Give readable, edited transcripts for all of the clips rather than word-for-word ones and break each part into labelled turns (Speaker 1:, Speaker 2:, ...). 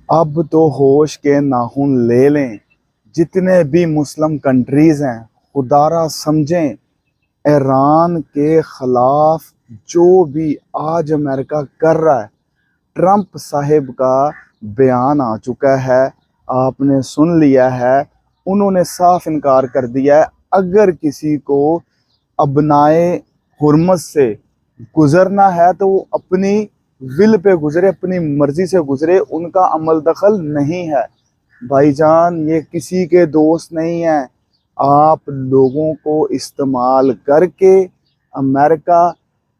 Speaker 1: अब तो होश के नाखून ले लें, जितने भी मुस्लिम कंट्रीज़ हैं खुदारा समझें। ईरान के ख़िलाफ़ जो भी आज अमेरिका कर रहा है, ट्रंप साहिब का बयान आ चुका है, आपने सुन लिया है। उन्होंने साफ इनकार कर दिया है, अगर किसी को अपनाए हुर्मत से गुजरना है तो वो अपनी विल पे गुजरे, अपनी मर्जी से गुजरे, उनका अमल दखल नहीं है। भाईजान ये किसी के दोस्त नहीं है। आप लोगों को इस्तेमाल करके अमेरिका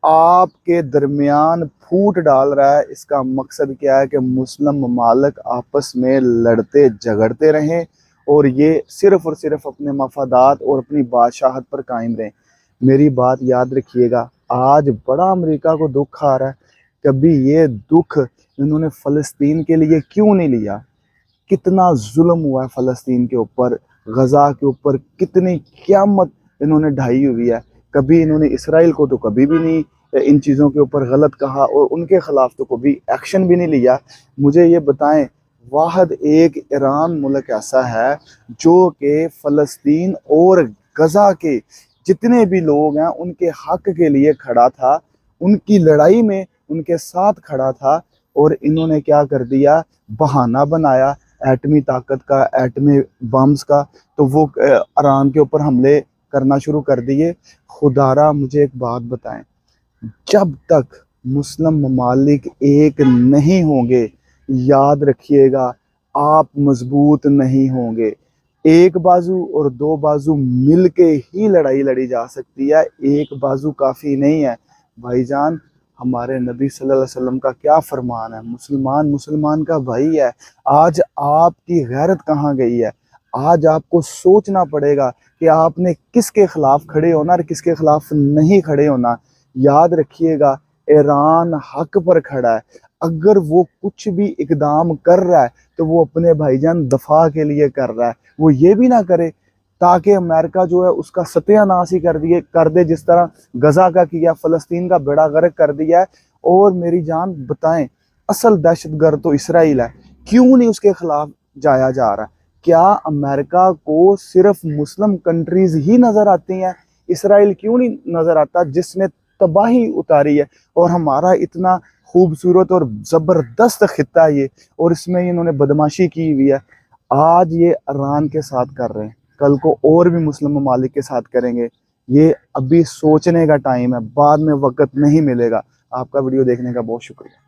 Speaker 1: आपके दरमियान फूट डाल रहा है। इसका मकसद क्या है कि मुस्लिम ममालिक आपस में लड़ते झगड़ते रहें और ये सिर्फ़ और सिर्फ अपने मफादात और अपनी बादशाहत पर कायम रहें। मेरी बात याद रखिएगा, आज बड़ा अमेरिका को दुख आ रहा है, कभी ये दुख इन्होंने फ़लस्तीन के लिए क्यों नहीं लिया? कितना जुल्म हुआ है फ़लस्तीन के ऊपर, गज़ा के ऊपर कितनी क़यामत इन्होंने ढाई हुई है। कभी इन्होंने इसराइल को तो कभी भी नहीं इन चीज़ों के ऊपर गलत कहा और उनके ख़िलाफ़ तो कभी एक्शन भी नहीं लिया। मुझे ये बताएं, वाहिद एक ईरान मुल्क ऐसा है जो कि फ़लस्तीन और गज़ा के जितने भी लोग हैं उनके हक़ के लिए खड़ा था, उनकी लड़ाई में उनके साथ खड़ा था। और इन्होंने क्या कर दिया, बहाना बनाया एटमी ताकत का, एटमी बम्स का, तो वो ईरान के ऊपर हमले करना शुरू कर दिए। खुदारा मुझे एक बात बताएं, जब तक मुस्लिम ममालिक एक नहीं होंगे, याद रखिएगा आप मजबूत नहीं होंगे। एक बाजू और दो बाजू मिल के ही लड़ाई लड़ी जा सकती है, एक बाजू काफ़ी नहीं है। भाईजान हमारे नबी सल्लल्लाहु अलैहि वसल्लम का क्या फरमान है, मुसलमान मुसलमान का भाई है। आज आपकी गैरत कहाँ गई है? आज आपको सोचना पड़ेगा कि आपने किसके खिलाफ खड़े होना और किसके खिलाफ नहीं खड़े होना। याद रखिएगा ईरान हक पर खड़ा है, अगर वो कुछ भी इकदाम कर रहा है तो वो अपने भाईजान दफा के लिए कर रहा है। वो ये भी ना करे ताकि अमेरिका जो है उसका सत्यानाश ही कर दे, जिस तरह गजा का किया, फ़लस्तीन का बेड़ा गर्क कर दिया है। और मेरी जान बताएं, असल दहशतगर्द तो इसराइल है, क्यों नहीं उसके खिलाफ जाया जा रहा? क्या अमेरिका को सिर्फ मुस्लिम कंट्रीज ही नजर आती हैं? इसराइल क्यों नहीं नजर आता जिसने तबाही उतारी है? और हमारा इतना खूबसूरत और ज़बरदस्त खित्ता है ये, और इसमें इन्होंने बदमाशी की हुई है। आज ये ईरान के साथ कर रहे हैं, कल को और भी मुस्लिम ममालिक के साथ करेंगे। ये अभी सोचने का टाइम है, बाद में वक्त नहीं मिलेगा। आपका वीडियो देखने का बहुत शुक्रिया।